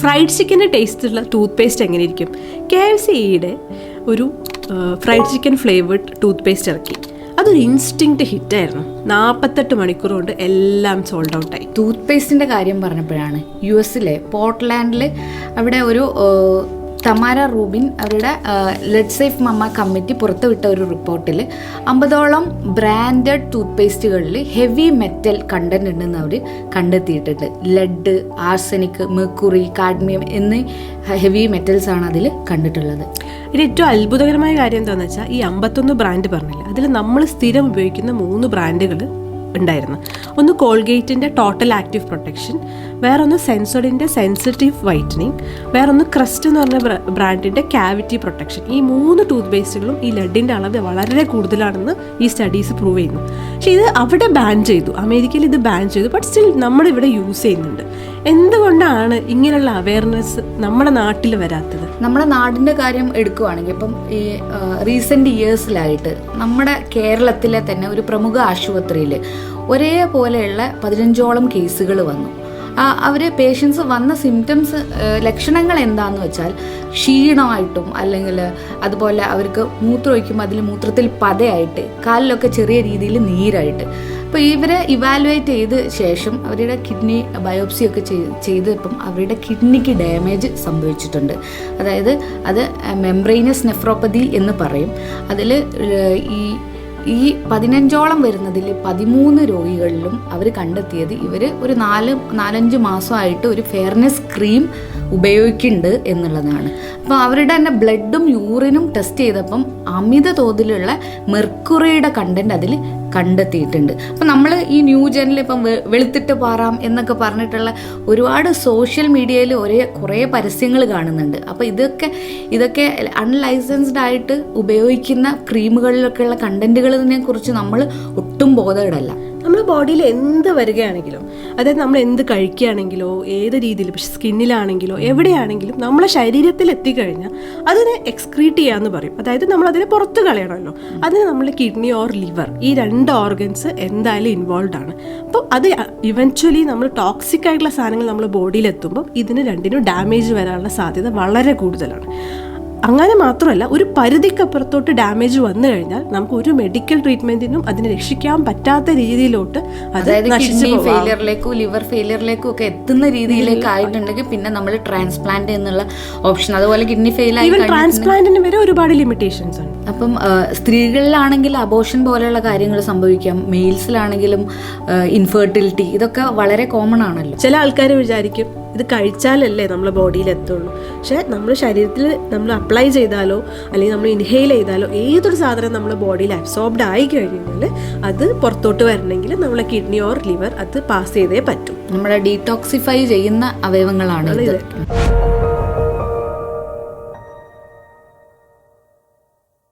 Fried ചിക്കൻ്റെ ടേസ്റ്റുള്ള tooth paste എങ്ങനെ ഇരിക്കും? KFCയുടെ ഒരു fried chicken flavoured tooth paste ഇറക്കി. അതൊരു ഇൻസ്റ്റിങ്ക്റ്റ് ഹിറ്റായിരുന്നു. 48 മണിക്കൂർ കൊണ്ട് എല്ലാം സോൾഡ് ഔട്ടായി. ടൂത്ത് പേസ്റ്റിൻ്റെ കാര്യം പറഞ്ഞപ്പോഴാണ് US പോർട്ട്ലാൻഡിൽ അവിടെ ഒരു തമാര റൂബിൻ അവരുടെ ലെറ്റ് സേഫ് മമ്മ കമ്മിറ്റി പുറത്തുവിട്ട ഒരു റിപ്പോർട്ടിൽ 50ഓളം ബ്രാൻഡഡ് ടൂത്ത് പേസ്റ്റുകളിൽ ഹെവി മെറ്റൽ കണ്ടന്റ് ഉണ്ടെന്ന് അവർ കണ്ടെത്തിയിട്ടുണ്ട്. ലെഡ്, ആർസനിക്, മെർക്കുറി, കാഡ്മിയം എന്നീ ഹെവി മെറ്റൽസ് ആണ് അതിൽ കണ്ടിട്ടുള്ളത്. ഇതിൽ ഏറ്റവും അത്ഭുതകരമായ കാര്യം എന്താണെന്ന് വെച്ചാൽ ഈ 51 ബ്രാൻഡ് പറഞ്ഞില്ല, അതിൽ നമ്മൾ സ്ഥിരം ഉപയോഗിക്കുന്ന 3 ബ്രാൻഡുകൾ ഉണ്ടായിരുന്നു. ഒന്ന് കോൾഗേറ്റിൻ്റെ ടോട്ടൽ ആക്റ്റീവ് പ്രൊട്ടക്ഷൻ, വേറൊന്ന് സെൻസോഡിൻ്റെ സെൻസിറ്റീവ് വൈറ്റനിങ്, വേറൊന്ന് ക്രസ്റ്റ് എന്ന് പറഞ്ഞ ബ്രാൻഡിൻ്റെ ക്യാവിറ്റി പ്രൊട്ടക്ഷൻ. ഈ 3 ടൂത്ത് പേസ്റ്റുകളും ഈ ലെഡിൻ്റെ അളവ് വളരെ കൂടുതലാണെന്ന് ഈ സ്റ്റഡീസ് പ്രൂവ് ചെയ്യുന്നു. പക്ഷേ ഇത് അവിടെ ബാൻ ചെയ്തു, അമേരിക്കയിൽ ഇത് ബാൻ ചെയ്തു. ബട്ട് സ്റ്റിൽ നമ്മളിവിടെ യൂസ് ചെയ്യുന്നുണ്ട്. എന്തുകൊണ്ടാണ് ഇങ്ങനെയുള്ള അവയർനെസ് നമ്മുടെ നാട്ടിൽ വരാത്തത്? നമ്മുടെ നാടിൻ്റെ കാര്യം എടുക്കുകയാണെങ്കിൽ ഇപ്പം ഈ റീസെൻ്റ് ഇയേഴ്സിലായിട്ട് നമ്മുടെ കേരളത്തിലെ തന്നെ ഒരു പ്രമുഖ ആശുപത്രിയിൽ ഒരേപോലെയുള്ള 15ഓളം കേസുകൾ വന്നു. അവർ പേഷ്യൻസ് വന്ന സിംറ്റംസ് ലക്ഷണങ്ങൾ എന്താണെന്ന് വെച്ചാൽ ക്ഷീണമായിട്ടും അല്ലെങ്കിൽ അതുപോലെ അവർക്ക് മൂത്രമൊഴിക്കുമ്പോൾ അതിൽ മൂത്രത്തിൽ പതയായിട്ട് കാലിലൊക്കെ ചെറിയ രീതിയിൽ നീരായിട്ട്. അപ്പോൾ ഇവരെ ഇവാലുവേറ്റ് ചെയ്ത ശേഷം അവരുടെ കിഡ്നി ബയോപ്സിയൊക്കെ ചെയ്തപ്പം അവരുടെ കിഡ്നിക്ക് ഡാമേജ് സംഭവിച്ചിട്ടുണ്ട്. അതായത് അത് മെംബ്രെയിനസ് നെഫ്രോപ്പതി എന്ന് പറയും. അതിൽ ഈ 15ഓളം വരുന്നതിൽ 13 രോഗികളിലും അവർ കണ്ടെത്തിയത് ഇവർ ഒരു 4-5 മാസമായിട്ട് ഒരു ഫെയർനെസ് ക്രീം ഉപയോഗിക്കുന്നുണ്ട് എന്നുള്ളതാണ്. അപ്പോൾ അവരുടെ തന്നെ ബ്ലഡും യൂറിനും ടെസ്റ്റ് ചെയ്തപ്പം അമിത തോതിലുള്ള മെർക്കുറിയുടെ കണ്ടന്റ് അതിൽ കണ്ടെത്തിയിട്ടുണ്ട്. അപ്പം നമ്മൾ ഈ ന്യൂ ജനിൽ ഇപ്പം വെളുത്തിട്ട് പാറാം എന്നൊക്കെ പറഞ്ഞിട്ടുള്ള ഒരുപാട് സോഷ്യൽ മീഡിയയിൽ കുറേ പരസ്യങ്ങൾ കാണുന്നുണ്ട്. അപ്പോൾ ഇതൊക്കെ അൺലൈസൻസ്ഡ് ആയിട്ട് ഉപയോഗിക്കുന്ന ക്രീമുകളിലൊക്കെയുള്ള കണ്ടന്റുകളെ കുറിച്ച് നമ്മൾ ഒട്ടും ബോധവടല്ല. നമ്മുടെ ബോഡിയിൽ എന്ത് വരികയാണെങ്കിലോ, അതായത് നമ്മൾ എന്ത് കഴിക്കുകയാണെങ്കിലോ, ഏത് രീതിയിൽ സ്കിന്നിലാണെങ്കിലോ എവിടെയാണെങ്കിലും നമ്മളെ ശരീരത്തിൽ എത്തിക്കഴിഞ്ഞാൽ അതിനെ എക്സ്ക്രീറ്റ് ചെയ്യാന്ന് പറയും. അതായത് നമ്മളതിനെ പുറത്ത് കളയണമല്ലോ. അതിന് നമ്മൾ കിഡ്നി ഓർ ലിവർ, ഈ 2 ഓർഗൻസ് എന്തായാലും ഇൻവോൾവ് ആണ്. അപ്പോൾ അത് ഇവൻച്വലി നമ്മൾ ടോക്സിക് ആയിട്ടുള്ള സാധനങ്ങൾ നമ്മുടെ ബോഡിയിൽ എത്തുമ്പോൾ ഇതിന് 2നും ഡാമേജ് വരാനുള്ള സാധ്യത വളരെ കൂടുതലാണ്. അങ്ങനെ മാത്രമല്ല, ഒരു പരിധിക്കപ്പുറത്തോട്ട് ഡാമേജ് വന്നു കഴിഞ്ഞാൽ നമുക്ക് ഒരു മെഡിക്കൽ ട്രീറ്റ്മെന്റിനും അതിനെ രക്ഷിക്കാൻ പറ്റാത്ത രീതിയിലോട്ട് കിഡ്നി ഫെയിലിയറിലേക്കോ ലിവർ ഫെയിലിയറിലേക്കോ ഒക്കെ എത്തുന്ന രീതിയിലേക്ക് ആയിട്ടുണ്ടെങ്കിൽ പിന്നെ നമ്മൾ ട്രാൻസ്പ്ലാന്റ് എന്നുള്ള ഓപ്ഷൻ, അതുപോലെ കിഡ്നി ഫെയിൽ ആയി ട്രാൻസ്പ്ലാന്റിന് വരെ ഒരുപാട് ലിമിറ്റേഷൻസ് ഉണ്ട്. അപ്പം സ്ത്രീകളിലാണെങ്കിൽ അബോർഷൻ പോലെയുള്ള കാര്യങ്ങൾ സംഭവിക്കാം. മെയിൽസിലാണെങ്കിലും ഇൻഫെർട്ടിലിറ്റി, ഇതൊക്കെ വളരെ കോമൺ ആണല്ലോ. ചില ആൾക്കാർ വിചാരിക്കും ഇത് കഴിച്ചാലല്ലേ നമ്മളെ ബോഡിയിൽ എത്തുള്ളൂ. പക്ഷേ നമ്മുടെ ശരീരത്തിൽ നമ്മൾ അപ്ലൈ ചെയ്താലോ അല്ലെങ്കിൽ നമ്മൾ ഇൻഹെയിൽ ചെയ്താലോ ഏതൊരു സാധനം നമ്മുടെ ബോഡിയിൽ അബ്സോർബ്ഡ് ആയി കഴിഞ്ഞാൽ അത് പുറത്തോട്ട് വരണമെങ്കിൽ നമ്മളെ കിഡ്നി ഓർ ലിവർ അത് പാസ് ചെയ്തേ പറ്റൂ. നമ്മളെ ഡീടോക്സിഫൈ ചെയ്യുന്ന അവയവങ്ങളാണ് ഇത്.